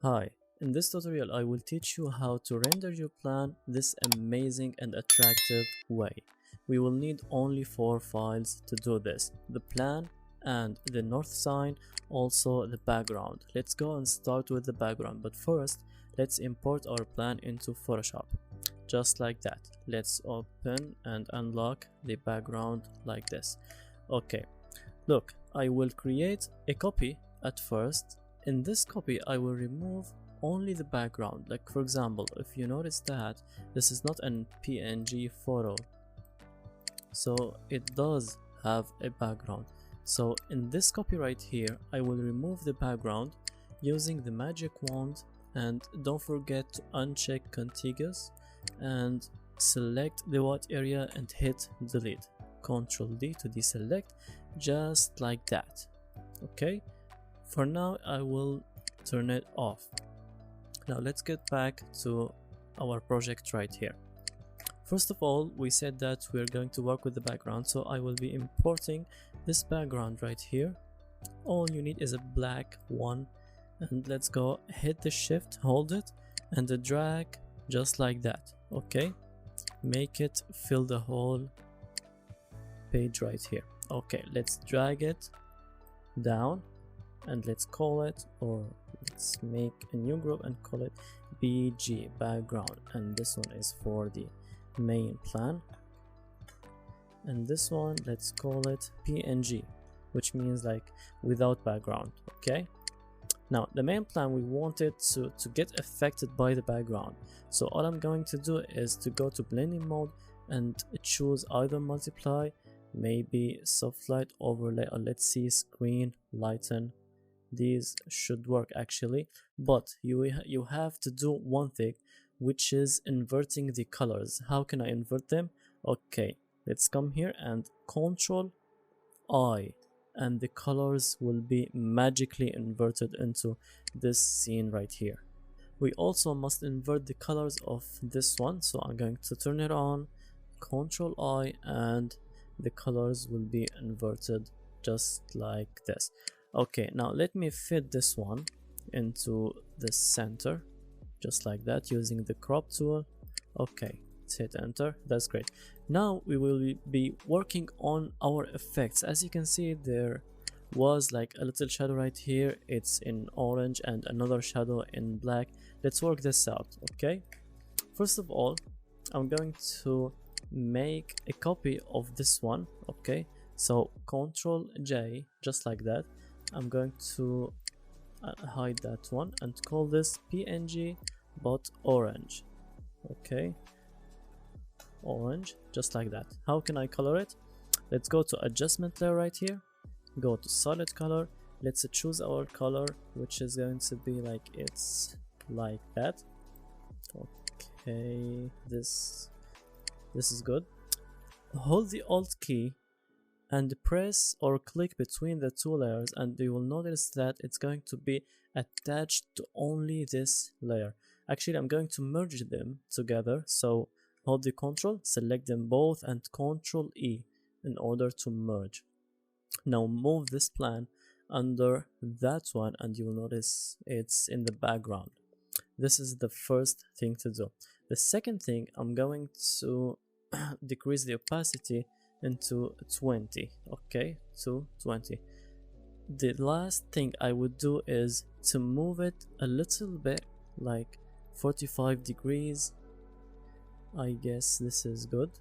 Hi, in this tutorial I will teach you how to render your plan this amazing and attractive way. We will need only 4 files to do this: the plan and the north sign, also the background. Let's go and start with the background, but first let's import our plan into Photoshop. Just like that. Let's open and unlock the background like this. Okay, look, I will create a copy at first. In this copy I will remove only the background. Like for example, if you notice that this is not an PNG photo, so it does have a background. So in this copy right here I will remove the background using the magic wand, and don't forget to uncheck contiguous and select the white area and hit delete. Ctrl D to deselect, just like that. Okay, for now I will turn it off. Now let's get back to our project right here. First of all, we said that we're going to work with the background, so I will be importing this background right here. All you need is a black one, and let's go hit the shift, hold it, and the drag just like that. Okay, make it fill the whole page right here. Okay, let's drag it down and let's call it, or let's make a new group and call it BG background, and this one is for the main plan, and this one let's call it PNG, which means like without background. Okay, now the main plan, we want it to get affected by the background, so all I'm going to do is to go to blending mode and choose either multiply, maybe soft light, overlay, or let's see, screen lighten. These should work actually, but you have to do one thing, which is inverting the colors. How can I invert them? Okay, let's come here and Ctrl I, and the colors will be magically inverted into this scene right here. We also must invert the colors of this one, so I'm going to turn it on, Ctrl I, and the colors will be inverted just like this. Okay, now let me fit this one into the center just like that using the crop tool. Okay, let's hit enter. That's great. Now we will be working on our effects. As you can see, there was like a little shadow right here, it's in orange, and another shadow in black. Let's work this out. Okay, first of all I'm going to make a copy of this one. Okay, so Ctrl J, just like that. I'm going to hide that one and call this PNG but orange. Okay, orange, just like that. How can I color it? Let's go to adjustment layer right here, go to solid color, let's choose our color, which is going to be like, it's like that. Okay, this is good. Hold the alt key and press or click between the two layers, and you will notice that it's going to be attached to only this layer. Actually, I'm going to merge them together, so hold the Ctrl, select them both, and Ctrl E in order to merge. Now move this plan under that one, and you will notice it's in the background. This is the first thing to do. The second thing, I'm going to decrease the opacity into 20. Okay, to 20. The last thing I would do is to move it a little bit, like 45 degrees. I guess this is good.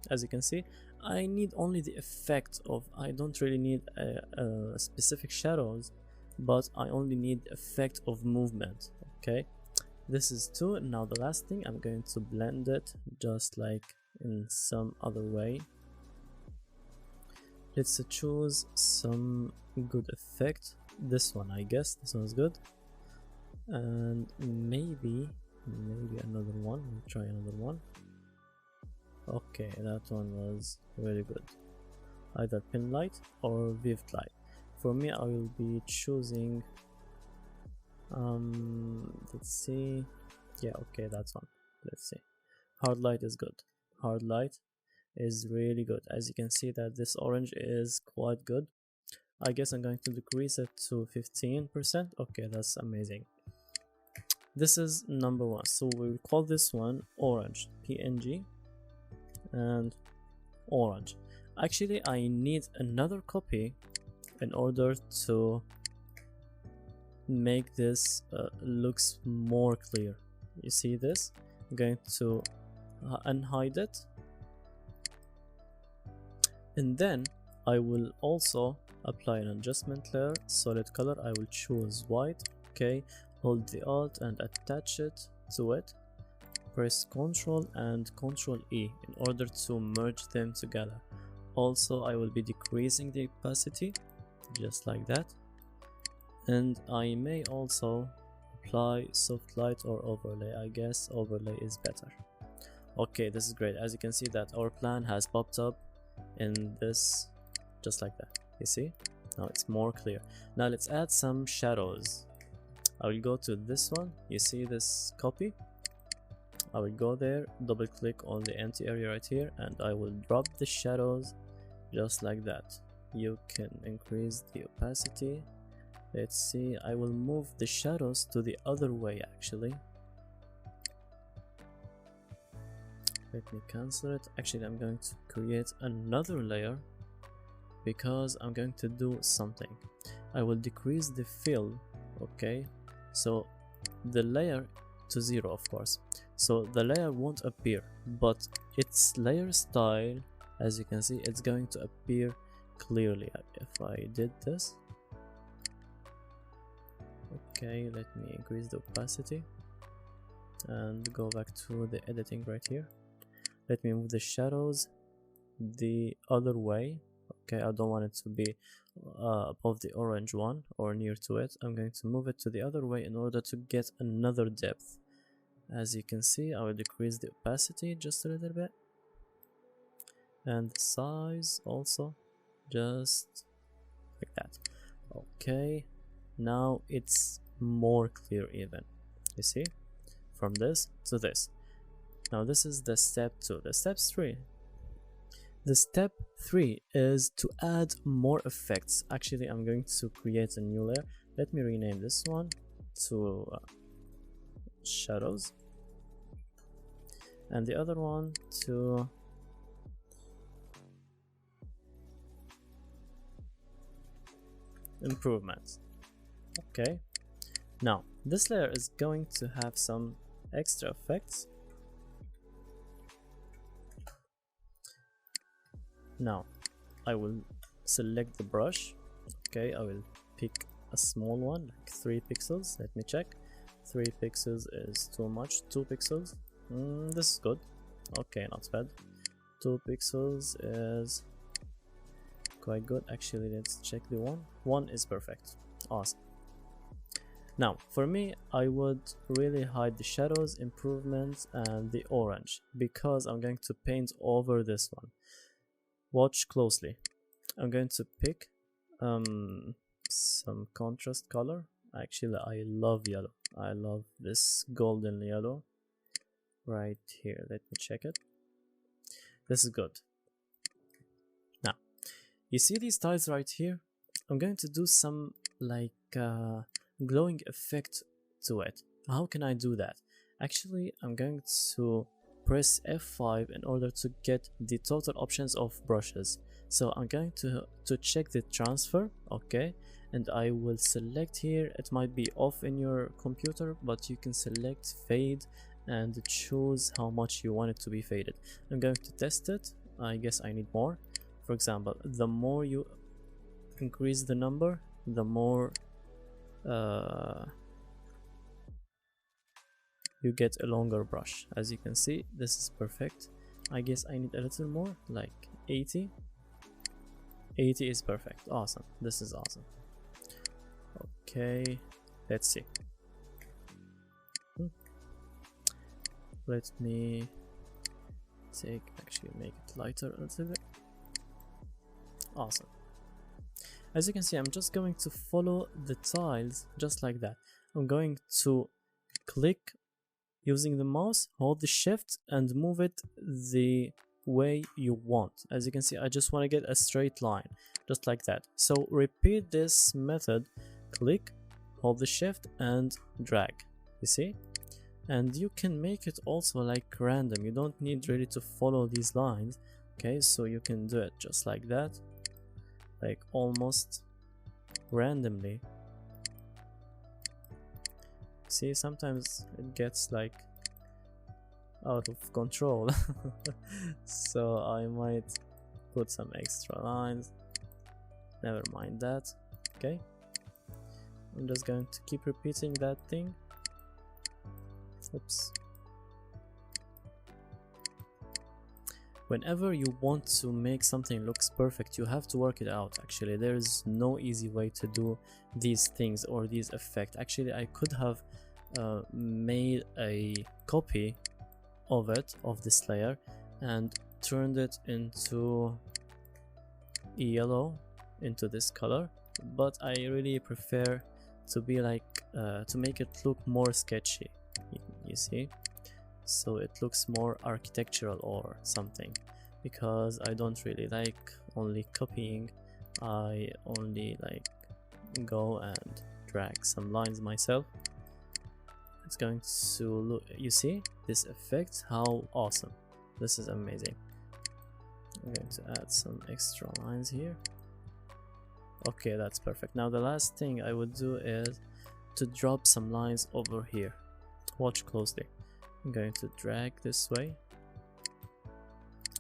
As you can see, I need only the effect of, I don't really need a specific shadows, but I only need effect of movement. Okay, this is 2. Now the last thing, I'm going to blend it just like in some other way. Let's choose some good effect. This one, I guess this one's good, and maybe another one. We'll try another one. Okay, that one was very good. Either pin light or vivid light. For me, I will be choosing let's see, yeah, okay, that's one. Let's see, hard light is good. Hard light is really good. As you can see that this orange is quite good. I guess I'm going to decrease it to 15%. Okay, that's amazing. This is number one, so we will call this one orange, png, and orange. Actually, I need another copy in order to make this looks more clear. You see this? I'm going to unhide it, and then I will also apply an adjustment layer, solid color. I will choose white. Okay, hold the Alt and attach it to it. Press Ctrl and Ctrl E in order to merge them together. Also, I will be decreasing the opacity just like that, and I may also apply soft light or overlay. I guess overlay is better. Okay, this is great. As you can see that our plan has popped up in this just like that. You see? Now it's more clear. Now let's add some shadows. I will go to this one. You see this copy? I will go there, double click on the empty area right here, and I will drop the shadows just like that. You can increase the opacity. Let's see, I will move the shadows to the other way actually. Let me cancel it. Actually, I'm going to create another layer because I'm going to do something. I will decrease the fill, okay? So the layer to 0, of course. So the layer won't appear, but its layer style, as you can see, it's going to appear clearly. If I did this, okay, let me increase the opacity and go back to the editing right here. Let me move the shadows the other way. Okay, I don't want it to be above the orange one or near to it. I'm going to move it to the other way in order to get another depth. As you can see, I will decrease the opacity just a little bit, and the size also just like that. Okay, now it's more clear even. You see, from this to this. Now this is the step 2. The step 3. The step 3 is to add more effects. Actually, I'm going to create a new layer. Let me rename this one to shadows, and the other one to improvements. Okay, now this layer is going to have some extra effects. Now I will select the brush. Okay, I will pick a small one, like 3 pixels. Let me check. 3 pixels is too much. 2 pixels. This is good. Okay, not bad. 2 pixels is quite good. Actually, let's check the one. 1 is perfect. Awesome. Now, for me, I would really hide the shadows, improvements, and the orange, because I'm going to paint over this one. Watch closely. I'm going to pick some contrast color. Actually, I love yellow. I love this golden yellow right here. Let me check it. This is good. Now, you see these tiles right here? I'm going to do some like glowing effect to it. How can I do that? Actually, I'm going to press F5 in order to get the total options of brushes. So I'm going to check the transfer, okay, and I will select here. It might be off in your computer, but you can select fade and choose how much you want it to be faded. I'm going to test it. I guess I need more. For example, the more you increase the number, the more you get a longer brush. As you can see, this is perfect. I guess I need a little more, like 80. 80 is perfect. Awesome. This is awesome. Okay, let's see. Let me actually make it lighter a little bit. Awesome. As you can see, I'm just going to follow the tiles just like that. I'm going to click using the mouse, hold the shift and move it the way you want. As you can see, I just want to get a straight line just like that. So repeat this method. Click, hold the shift and drag. you see? And you can make it also like random. You don't need really to follow these lines. Okay, so you can do it just like that, like almost randomly. See, sometimes it gets like out of control. So I might put some extra lines. Never mind that. Okay, I'm just going to keep repeating that thing. Oops. Whenever you want to make something looks perfect, you have to work it out. Actually, there is no easy way to do these things or these effects. Actually, I could have made a copy of it, of this layer, and turned it into yellow, into this color, but I really prefer to be like to make it look more sketchy, you see, so it looks more architectural or something, because I don't really like only copying. I only like go and drag some lines myself. It's going to look, you see this effect, how awesome, this is amazing. I'm going to add some extra lines here. Okay, that's perfect. Now the last thing I would do is to drop some lines over here. Watch closely. I'm going to drag this way.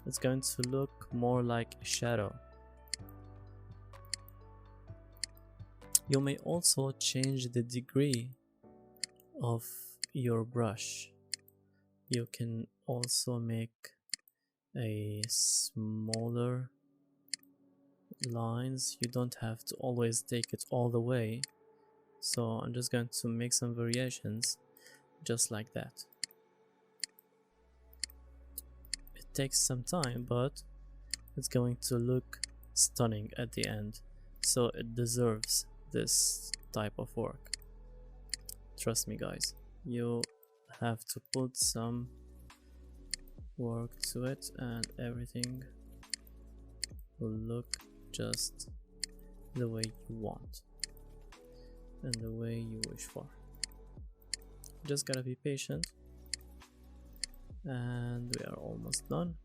It's going to look more like a shadow. You may also change the degree of your brush. You can also make a smaller lines. You don't have to always take it all the way, so I'm just going to make some variations just like that. It takes some time, but it's going to look stunning at the end, so it deserves this type of work. Trust me guys, you have to put some work to it and everything will look just the way you want and the way you wish for. Just gotta be patient, and we are almost done.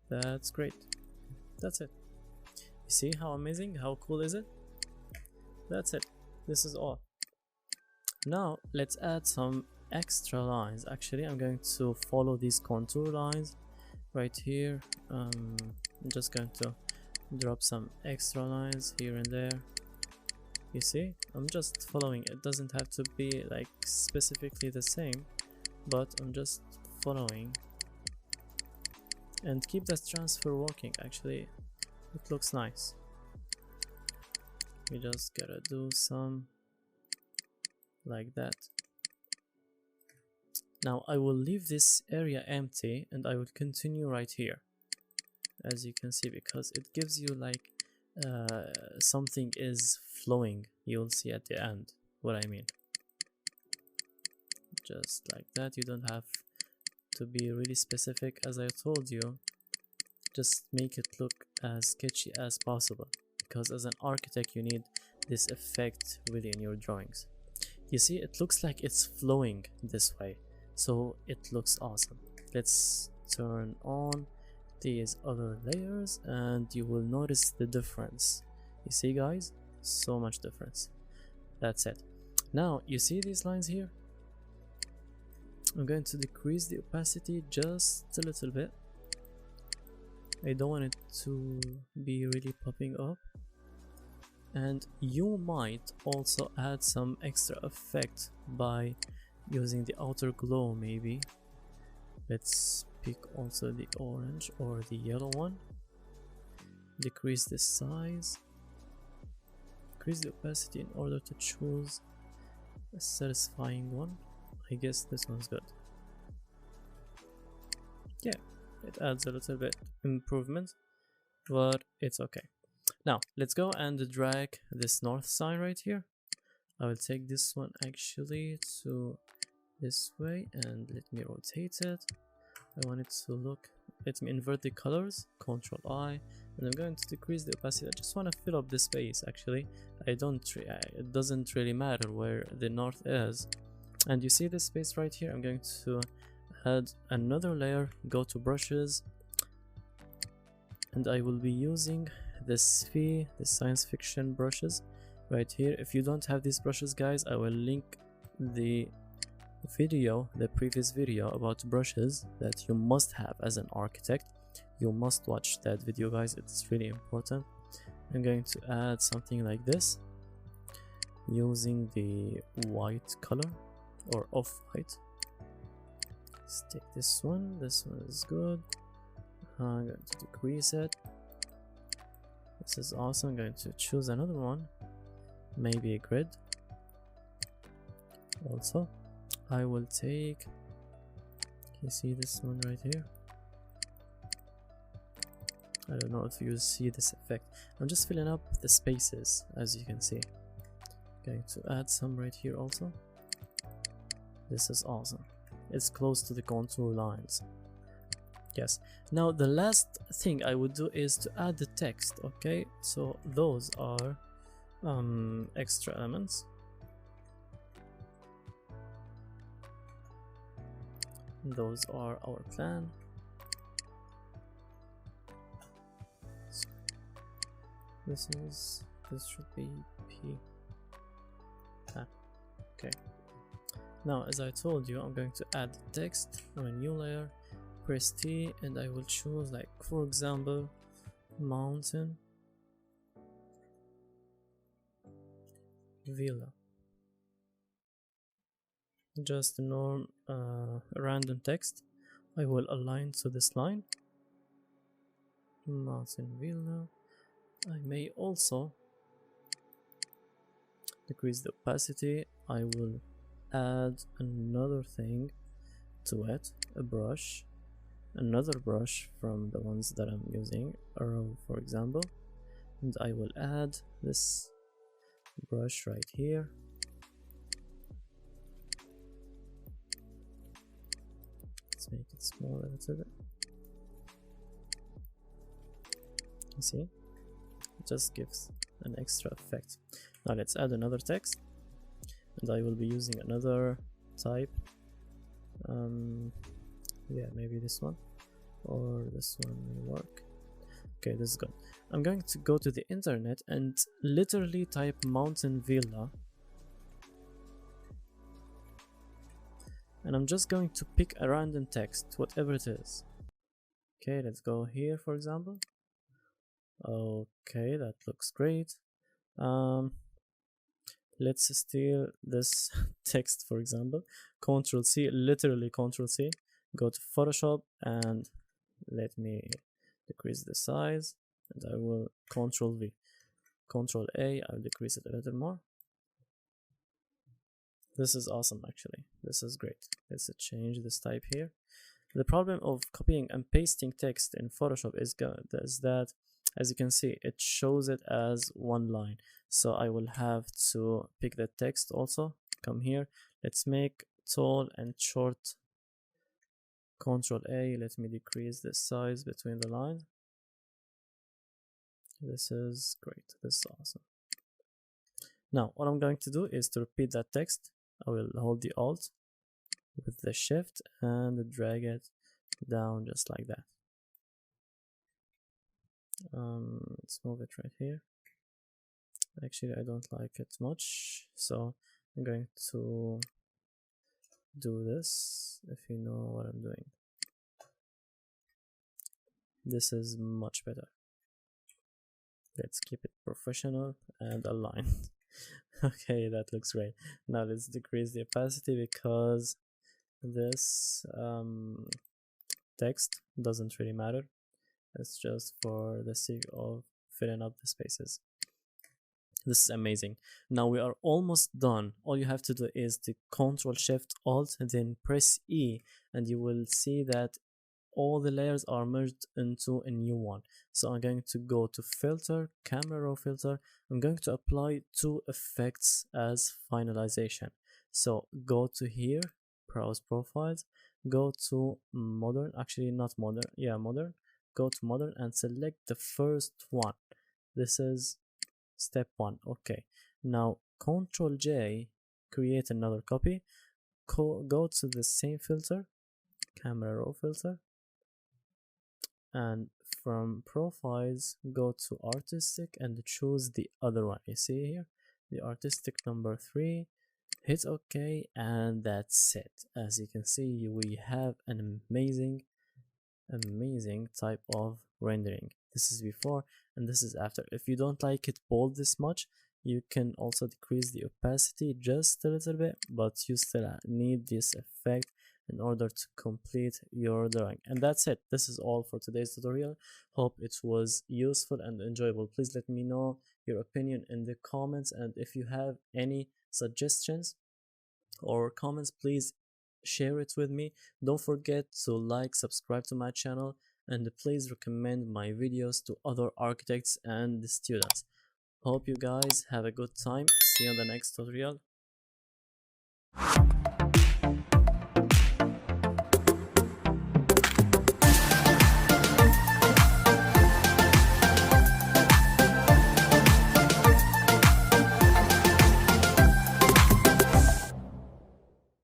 That's great. That's it. You see how amazing, how cool is it? That's it. This is all. Now let's add some extra lines. Actually, I'm going to follow these contour lines right here. I'm just going to drop some extra lines here and there. You see, I'm just following. It doesn't have to be like specifically the same, but I'm just following, and keep that transfer working. Actually, it looks nice. We just gotta do some like that. Now I will leave this area empty and I will continue right here, as you can see, because it gives you like something is flowing. You'll see at the end what I mean. Just like that. You don't have to be really specific, as I told you. Just make it look as sketchy as possible, because as an architect you need this effect really in your drawings. You see, it looks like it's flowing this way, so it looks awesome. Let's turn on these other layers and you will notice the difference. You see guys, so much difference. That's it. Now you see these lines here. I'm going to decrease the opacity just a little bit. I don't want it to be really popping up. And you might also add some extra effect by using the outer glow maybe. Let's pick also the orange or the yellow one. Decrease the size. Increase the opacity in order to choose a satisfying one. I guess this one's good. Yeah, it adds a little bit improvement, but it's okay. Now let's go and drag this north sign right here. I will take this one actually to this way and let me rotate it. I want it to look let me invert the colors, Ctrl I, and I'm going to decrease the opacity. I just want to fill up the space actually. It doesn't really matter where the north is. And you see this space right here? I'm going to add another layer, go to brushes, and I will be using the science fiction brushes right here. If you don't have these brushes, guys, I will link the previous video about brushes that you must have as an architect. You must watch that video, guys. It's really important. I'm going to add something like this using the white color or off-white. Let's take this one is good. I'm going to decrease it. This is awesome. I'm going to choose another one, maybe a grid. Also I will take, you see this one right here? I don't know if you see this effect. I'm just filling up the spaces, as you can see. Going to add some right here also. This is awesome. It's close to the contour lines. Yes. Now the last thing I would do is to add the text. Okay, so those are extra elements. Those are our plan. This should be P. Okay. Now, as I told you, I'm going to add text on a new layer. Press T, and I will choose, like, for example, mountain villa. Just a random text. I will align to this line. Mountain villa. I may also decrease the opacity. I will add another thing to it, a brush, another brush from the ones that I'm using, arrow for example, and I will add this brush right here. Let's make it smaller a little bit. You see, it just gives an extra effect. Now let's add another text, and I will be using another type. Yeah, maybe this one or this one will work. Okay, this is good. I'm going to go to the internet and literally type mountain villa, and I'm just going to pick a random text, whatever it is. Okay, let's go here for example. Okay, that looks great. Let's steal this text for example. Ctrl C, literally Ctrl C. Go to Photoshop and let me decrease the size, and I will Ctrl V. Ctrl A, I'll decrease it a little more. This is awesome actually. This is great. Let's change this type here. The problem of copying and pasting text in Photoshop is that, as you can see, it shows it as one line. So I will have to pick the text also. Come here. Let's make tall and short. Ctrl A, let me decrease the size between the lines. This is great. This is awesome. Now, what I'm going to do is to repeat that text. I will hold the Alt with the Shift and drag it down just like that. Let's move it right here. Actually, I don't like it much, so I'm going to do this, if you know what I'm doing. This is much better. Let's keep it professional and aligned. Okay, that looks great. Now let's decrease the opacity because this text doesn't really matter. It's just for the sake of filling up the spaces. This is amazing. Now we are almost done. All you have to do is to Ctrl Shift Alt and then press E, and you will see that all the layers are merged into a new one. So I'm going to go to Filter, Camera Raw Filter. I'm going to apply two effects as finalization. So go to here, Browse Profiles. go to modern, actually not modern, yeah, modern. Go to modern and select the first one. This is step 1. Okay, now Ctrl J, create another copy. Go to the same filter, camera raw filter, and from profiles go to artistic and choose the other one. You see here the artistic number 3, hit OK, and that's it. As you can see, we have an amazing type of rendering. This is before and this is after. If you don't like it bold this much, you can also decrease the opacity just a little bit, but you still need this effect in order to complete your drawing. And that's it. This is all for today's tutorial. Hope it was useful and enjoyable. Please let me know your opinion in the comments, and if you have any suggestions or comments, please share it with me. Don't forget to like, subscribe to my channel, and please recommend my videos to other architects and students. Hope you guys have a good time. See you on the next tutorial.